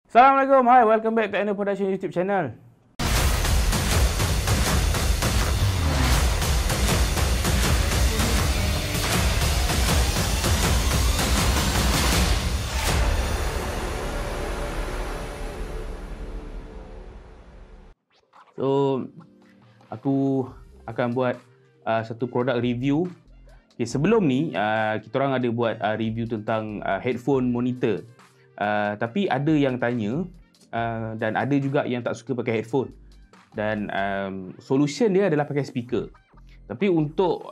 Assalamualaikum, hi, welcome back to Eno Production YouTube channel. So, aku akan buat satu produk review. Okay, sebelum ni, kita orang ada buat review tentang headphone monitor. Tapi ada yang tanya dan ada juga yang tak suka pakai headphone. Dan solution dia adalah pakai speaker. Tapi untuk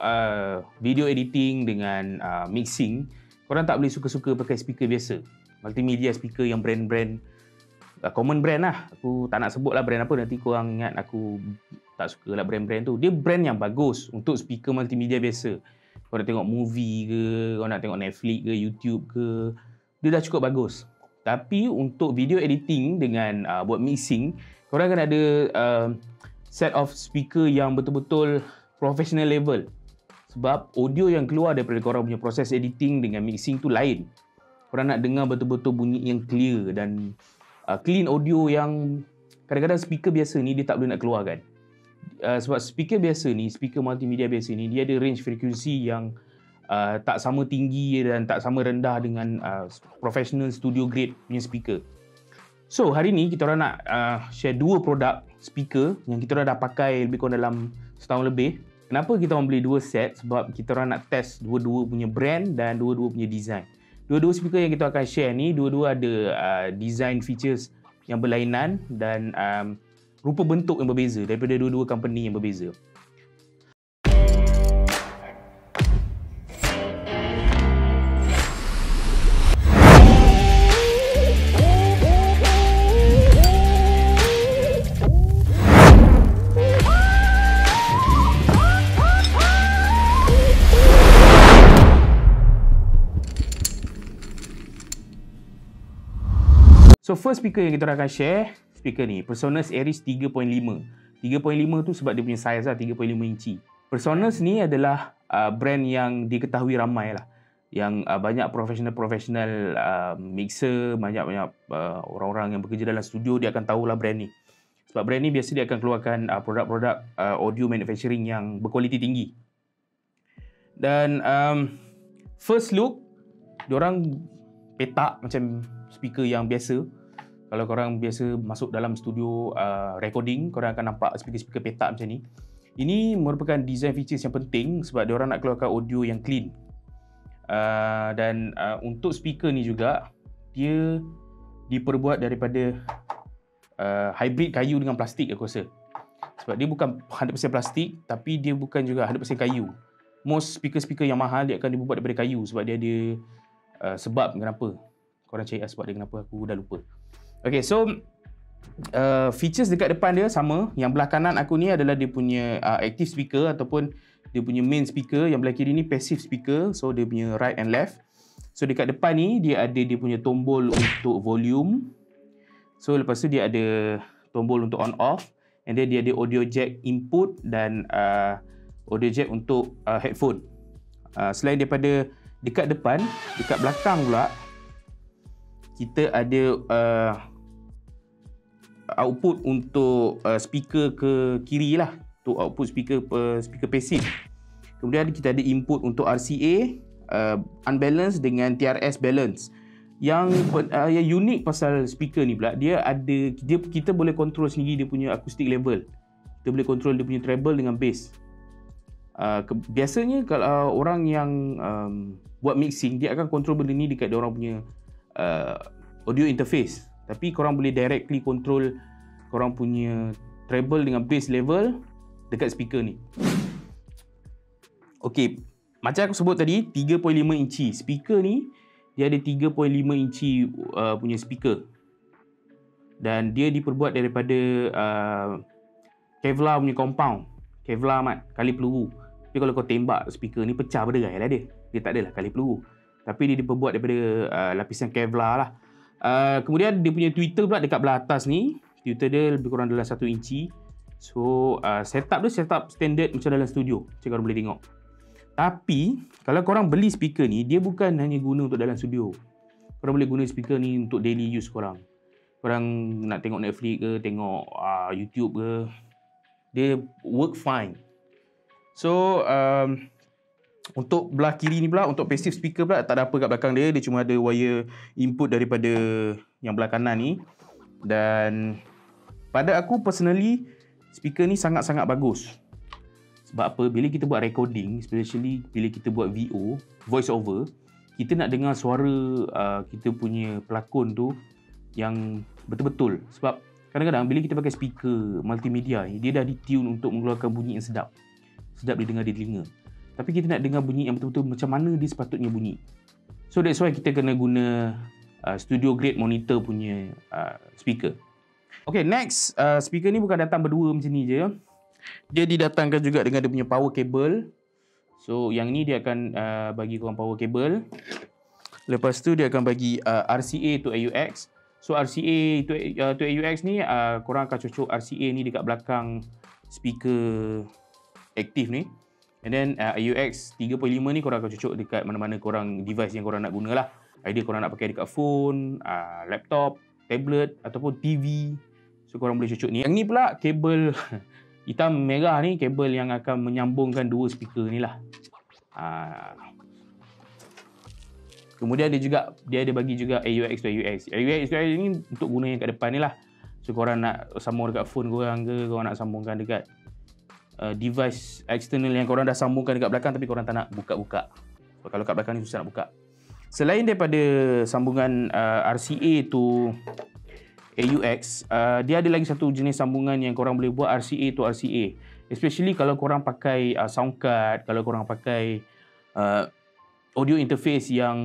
video editing dengan mixing, korang tak boleh suka-suka pakai speaker biasa. Multimedia speaker yang brand-brand common brand lah. Aku tak nak sebut lah brand apa, nanti korang ingat aku tak suka lah brand-brand tu. Dia brand yang bagus untuk speaker multimedia biasa. Kau nak tengok movie ke, kau nak tengok Netflix ke, YouTube ke, dia dah cukup bagus. Tapi untuk video editing dengan buat mixing, korang akan ada set of speaker yang betul-betul professional level. Sebab audio yang keluar daripada korang punya proses editing dengan mixing tu lain. Korang nak dengar betul-betul bunyi yang clear dan clean audio yang kadang-kadang speaker biasa ni dia tak boleh nak keluarkan. Sebab speaker biasa ni, speaker multimedia biasa ni, dia ada range frekuensi yang tak sama tinggi dan tak sama rendah dengan professional studio grade punya speaker. So hari ni kita orang nak share dua produk speaker yang kita orang dah pakai lebih kurang dalam setahun lebih. Kenapa kita orang beli dua set? Sebab kita orang nak test dua-dua punya brand dan dua-dua punya design. Dua-dua speaker yang kita akan share ni, dua-dua ada design features yang berlainan dan rupa bentuk yang berbeza daripada dua-dua company yang berbeza. So first speaker yang kita akan share, speaker ni PreSonus Aries 3.5. 3.5 tu sebab dia punya size lah, 3.5 inci. PreSonus ni adalah brand yang diketahui ramai lah. Yang banyak professional mixer, banyak orang-orang yang bekerja dalam studio, dia akan tahulah brand ni. Sebab brand ni biasa dia akan keluarkan produk-produk audio manufacturing yang berkualiti tinggi. Dan first look, diorang petak macam speaker yang biasa. Kalau korang biasa masuk dalam studio recording, korang akan nampak speaker-speaker petak macam ni. Ini merupakan design features yang penting sebab diorang nak keluarkan audio yang clean. Dan untuk speaker ni juga, dia diperbuat daripada hybrid kayu dengan plastik aku rasa. Sebab dia bukan 100% plastik, tapi dia bukan juga 100% kayu. Most speaker-speaker yang mahal dia akan dibuat daripada kayu sebab dia ada sebab kenapa. Korang cari sebab dia kenapa, aku dah lupa. Okay, so features dekat depan dia sama. Yang belah kanan aku ni adalah dia punya active speaker ataupun dia punya main speaker. Yang belah kiri ni passive speaker, so dia punya right and left. So dekat depan ni dia ada dia punya tombol untuk volume. So lepas tu dia ada tombol untuk on off, and then dia ada audio jack input dan audio jack untuk headphone. Selain daripada dekat depan, dekat belakang pula kita ada output untuk speaker ke kiri lah, untuk output speaker passive. Kemudian kita ada input untuk RCA unbalance dengan TRS balance. Yang unik pasal speaker ni pula, kita boleh control sendiri dia punya acoustic level. Kita boleh control dia punya treble dengan bass. Biasanya kalau orang yang buat mixing, dia akan control benda ni dekat dia orang punya audio interface. Tapi korang boleh directly control korang punya treble dengan bass level dekat speaker ni. Okay, macam aku sebut tadi, 3.5 inci. Speaker ni, dia ada 3.5 inci punya speaker. Dan dia diperbuat daripada Kevlar punya compound. Kevlar mat, kali peluru. Tapi kalau kau tembak speaker ni, pecah berderai lah dia. Dia tak adalah kali peluru. Tapi dia diperbuat daripada lapisan Kevlar lah. Kemudian dia punya tweeter pula dekat belah atas ni. Tweeter dia lebih kurang dalam 1 inci. So setup dia setup standard macam dalam studio, macam korang boleh tengok. Tapi kalau korang beli speaker ni, dia bukan hanya guna untuk dalam studio. Korang boleh guna speaker ni untuk daily use korang. korang nak tengok Netflix ke, tengok YouTube ke, dia work fine. So untuk belah kiri ni pula, untuk passive speaker pula tak ada apa kat belakang dia. Dia cuma ada wire input daripada yang belah kanan ni. Dan pada aku personally, speaker ni sangat-sangat bagus. Sebab apa? Bila kita buat recording, especially bila kita buat VO, voice over, kita nak dengar suara kita punya pelakon tu yang betul-betul. Sebab kadang-kadang bila kita pakai speaker multimedia ni, dia dah ditune untuk mengeluarkan bunyi yang sedap. Sedap didengar di telinga. Tapi kita nak dengar bunyi yang betul-betul macam mana dia sepatutnya bunyi. So that's why kita kena guna studio grade monitor punya speaker. Okay, next, speaker ni bukan datang berdua macam ni je. Dia didatangkan juga dengan dia punya power cable. So yang ni dia akan bagi korang power cable. Lepas tu dia akan bagi RCA to AUX. So RCA to AUX ni korang akan cocok RCA ni dekat belakang speaker aktif ni. And then AUX 3.5 ni korang akan cocok dekat mana-mana korang device yang korang nak guna lah. Either korang nak pakai dekat phone, laptop, tablet ataupun TV. So korang boleh cocok ni. Yang ni pula kabel hitam merah ni, kabel yang akan menyambungkan dua speaker ni lah. Kemudian dia ada bagi juga AUX to AUX. AUX to AUX ni untuk guna yang kat depan ni lah. So korang nak sambung dekat phone korang ke, korang nak sambungkan dekat device external yang korang dah sambungkan dekat belakang tapi korang tak nak buka-buka. So, kalau kat belakang ni susah nak buka. Selain daripada sambungan RCA to AUX, dia ada lagi satu jenis sambungan yang korang boleh buat RCA to RCA. Especially kalau korang pakai sound card, kalau korang pakai audio interface yang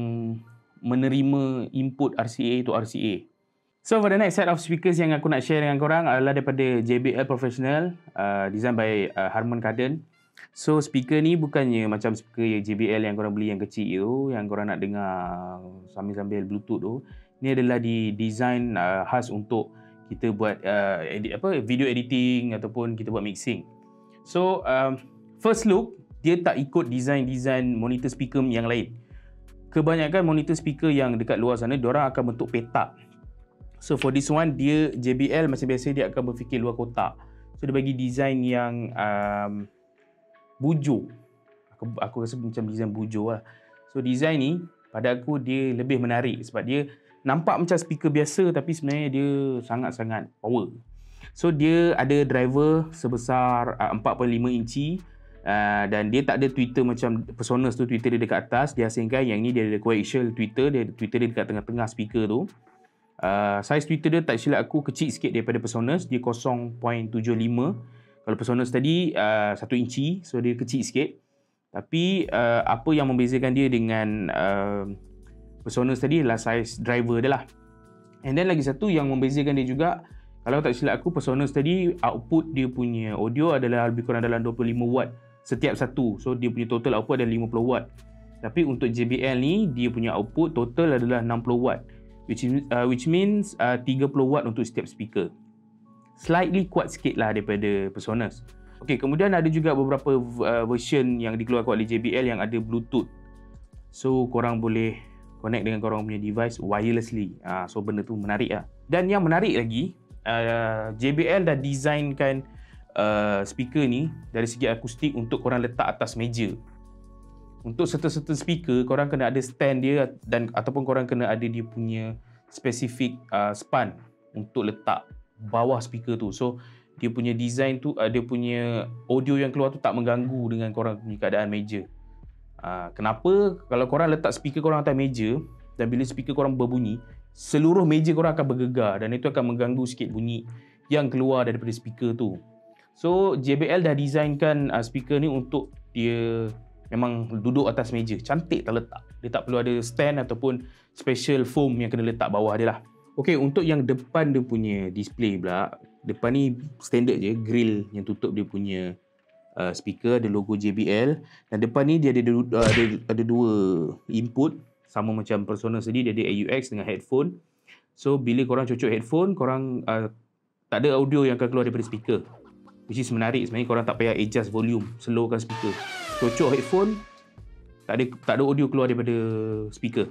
menerima input RCA to RCA. So for the next set of speakers yang aku nak share dengan korang adalah daripada JBL Professional, designed by Harman Kardon. So speaker ni bukannya macam speaker JBL yang korang beli yang kecil tu, yang korang nak dengar sambil-sambil Bluetooth tu. Ini adalah didesign khas untuk kita buat video editing ataupun kita buat mixing. So first look, dia tak ikut design monitor speaker yang lain. Kebanyakan monitor speaker yang dekat luar sana, diorang akan bentuk petak. So for this one, dia JBL macam biasa dia akan berfikir luar kotak. So dia bagi design yang bujur. Aku rasa macam design bujur lah. So design ni pada aku dia lebih menarik sebab dia nampak macam speaker biasa tapi sebenarnya dia sangat-sangat power. So dia ada driver sebesar 4.5 inci dan dia tak ada tweeter macam Presonus tu, tweeter dia dekat atas. Dia asingkan yang ni dia ada coaxial tweeter, tweeter dia dekat tengah-tengah speaker tu. Size tweeter dia tak silap aku kecil sikit daripada Presonus, dia 0.75. Kalau Presonus tadi 1 inci, so dia kecil sikit. Tapi apa yang membezakan dia dengan Presonus tadi adalah size driver dia lah. And then lagi satu yang membezakan dia juga, kalau tak silap aku Presonus tadi output dia punya audio adalah lebih kurang dalam 25 watt setiap satu. So dia punya total output adalah 50 watt. Tapi untuk JBL ni dia punya output total adalah 60 watt. Which means 30 watt untuk setiap speaker. Slightly kuat sikit lah daripada Presonus. Okay, kemudian ada juga beberapa version yang dikeluarkan oleh JBL yang ada Bluetooth. So korang boleh connect dengan korang punya device wirelessly. So benda tu menarik lah. Dan yang menarik lagi, JBL dah designkan speaker ni dari segi akustik untuk korang letak atas meja. Untuk certain speaker, korang kena ada stand dia dan ataupun korang kena ada dia punya specific span untuk letak bawah speaker tu. So dia punya design tu, dia punya audio yang keluar tu tak mengganggu dengan korang punya keadaan meja. Kenapa? Kalau korang letak speaker korang atas meja dan bila speaker korang berbunyi, seluruh meja korang akan bergegar dan itu akan mengganggu sikit bunyi yang keluar daripada speaker tu. So JBL dah designkan speaker ni untuk dia memang duduk atas meja, cantik terletak. Dia tak perlu ada stand ataupun special foam yang kena letak bawah dia lah. Okey, untuk yang depan dia punya display pula, depan ni standard je, grill yang tutup dia punya speaker, ada logo JBL. Dan depan ni dia ada dua input, sama macam Presonus tadi, dia ada AUX dengan headphone. So bila korang cocok headphone, korang tak ada audio yang akan keluar daripada speaker. Which is menarik sebenarnya, korang tak payah adjust volume, slowkan speaker. Cocok headphone, tak ada audio keluar daripada speaker.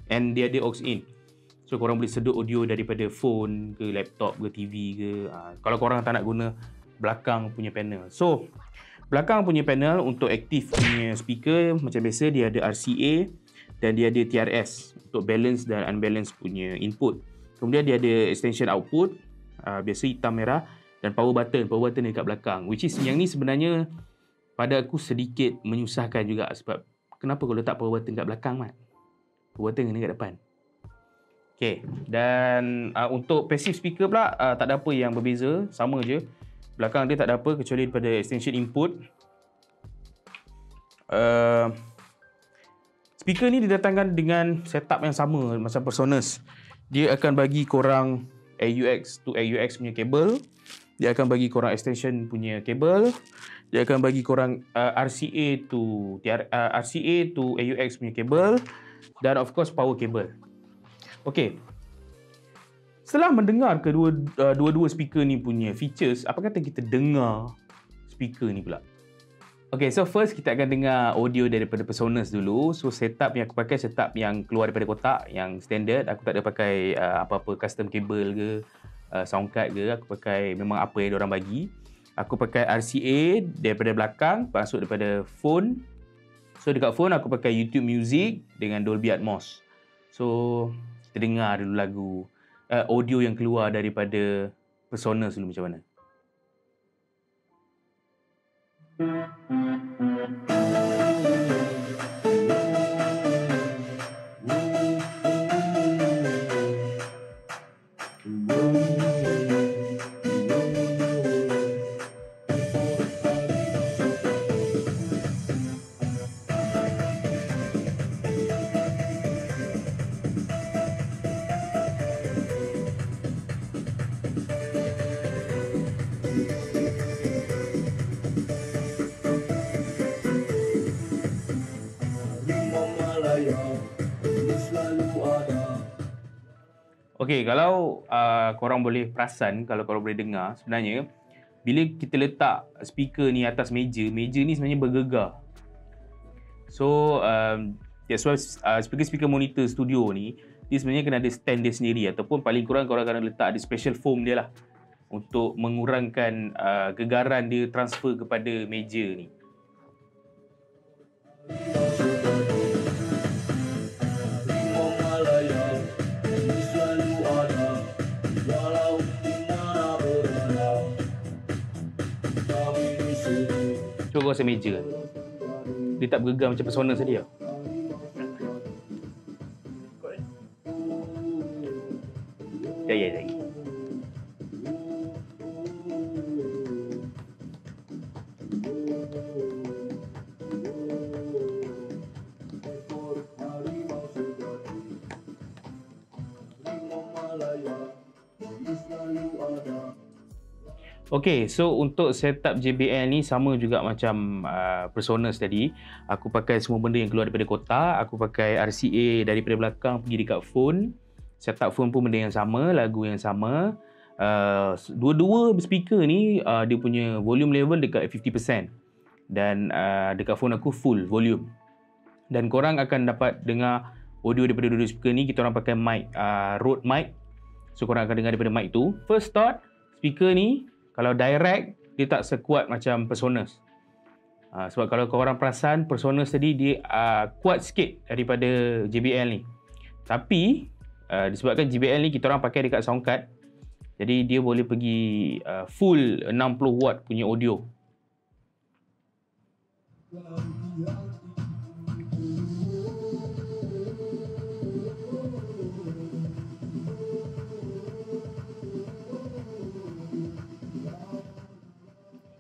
And dia ada aux in. So korang boleh sedut audio daripada phone ke laptop ke TV ke. Kalau korang tak nak guna belakang punya panel. So belakang punya panel untuk aktif punya speaker macam biasa dia ada RCA dan dia ada TRS untuk balance dan unbalance punya input. Kemudian dia ada extension output, biasa hitam merah, dan power button dekat belakang. Which is yang ni sebenarnya pada aku sedikit menyusahkan juga sebab kenapa kau letak power button kat belakang, Mat? Power button kena kat depan. Okay, dan untuk passive speaker pula tak ada apa yang berbeza, sama je. Belakang dia tak ada apa kecuali daripada extension input. Speaker ni didatangkan dengan setup yang sama macam PreSonus. Dia akan bagi korang AUX to AUX punya kabel. Dia akan bagi korang extension punya kabel. Dia akan bagi korang RCA to AUX punya kabel. Dan of course power cable. Okay. Setelah mendengar dua-dua speaker ni punya features, apa kata kita dengar speaker ni pula? Okay, so first kita akan dengar audio daripada PreSonus dulu. So setup yang aku pakai setup yang keluar daripada kotak, yang standard. Aku tak ada pakai apa-apa custom cable ke, sound card ke. Aku pakai memang apa yang diorang bagi. Aku pakai RCA daripada belakang, masuk daripada phone. So dekat phone aku pakai YouTube Music dengan Dolby Atmos. So kita dengar dulu lagu, audio yang keluar daripada PreSonus dulu macam mana. Okey, kalau korang boleh perasan, kalau korang boleh dengar, sebenarnya bila kita letak speaker ni atas meja ni sebenarnya bergegar. So that's why speaker monitor studio ni dia sebenarnya kena ada stand dia sendiri, ataupun paling kurang korang kena letak ada special foam dia lah untuk mengurangkan gegaran dia transfer kepada meja ni. Cuba rasa meja. Dia tak bergegar macam PreSonus tadi tau. Ya. Okay, so untuk setup JBL ni sama juga macam PreSonus tadi. Aku pakai semua benda yang keluar daripada kotak. Aku pakai RCA daripada belakang pergi dekat phone. Setup phone pun benda yang sama, lagu yang sama. Dua-dua speaker ni dia punya volume level dekat 50%. Dan dekat phone aku full volume. Dan korang akan dapat dengar audio daripada dua-dua speaker ni. Kita orang pakai mic, Rode mic. So korang akan dengar daripada mic tu. First thought, speaker ni kalau direct, dia tak sekuat macam PreSonus. Sebab kalau korang perasan, PreSonus tadi dia kuat sikit daripada JBL ni. Tapi, disebabkan JBL ni kita orang pakai dekat sound card, jadi dia boleh pergi full 60 watt punya audio.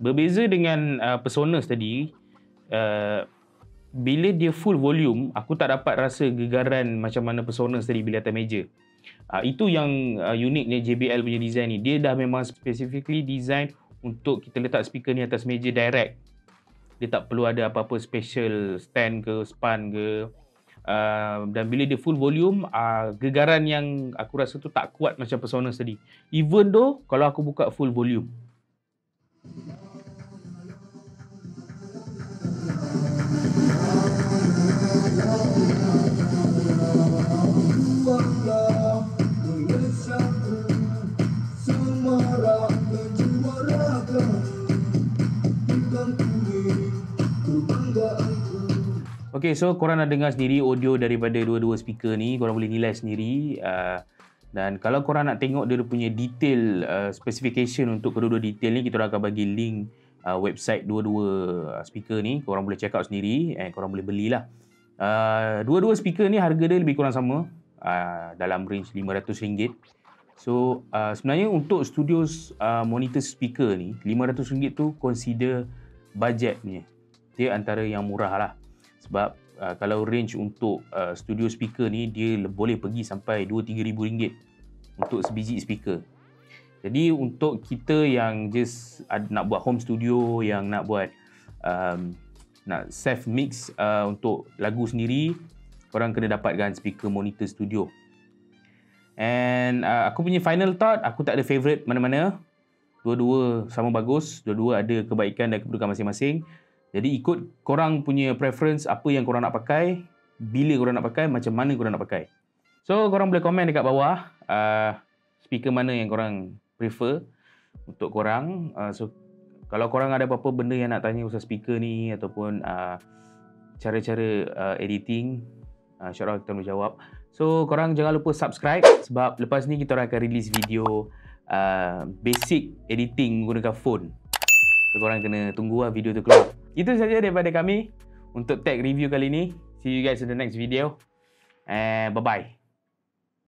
Berbeza dengan PreSonus tadi, bila dia full volume, aku tak dapat rasa gegaran macam mana PreSonus tadi bila atas meja. Itu yang uniknya JBL punya design ni. Dia dah memang specifically design untuk kita letak speaker ni atas meja direct. Dia tak perlu ada apa-apa special stand ke, span ke. Dan bila dia full volume, gegaran yang aku rasa tu tak kuat macam PreSonus tadi. Even though kalau aku buka full volume. Okay, so korang nak dengar sendiri audio daripada dua-dua speaker ni. Korang boleh nilai sendiri. Dan kalau korang nak tengok dia punya detail specification untuk kedua-dua detail ni, kita akan bagi link website dua-dua speaker ni. Korang boleh check out sendiri and korang boleh belilah. Dua-dua speaker ni harga dia lebih kurang sama, dalam range RM500. So sebenarnya untuk studio monitor speaker ni, RM500 tu consider budget punya. Dia antara yang murah lah. Sebab kalau range untuk studio speaker ni, dia boleh pergi sampai RM2-3,000 untuk sebiji speaker. Jadi untuk kita yang just nak buat home studio, yang nak buat nak self mix untuk lagu sendiri, korang kena dapatkan speaker monitor studio. And aku punya final thought, aku tak ada favourite mana-mana. Dua-dua sama bagus, dua-dua ada kebaikan dan keburukan masing-masing. Jadi ikut korang punya preference, apa yang korang nak pakai, bila korang nak pakai, macam mana korang nak pakai. So korang boleh komen dekat bawah speaker mana yang korang prefer untuk korang. So kalau korang ada apa-apa benda yang nak tanya pasal speaker ni, ataupun cara-cara editing, insyaAllah kita boleh jawab. So korang jangan lupa subscribe, sebab lepas ni kita akan release video basic editing menggunakan phone. So korang kena tunggu lah video tu keluar. Itu saja daripada kami untuk tech review kali ni. See you guys in the next video. And bye-bye.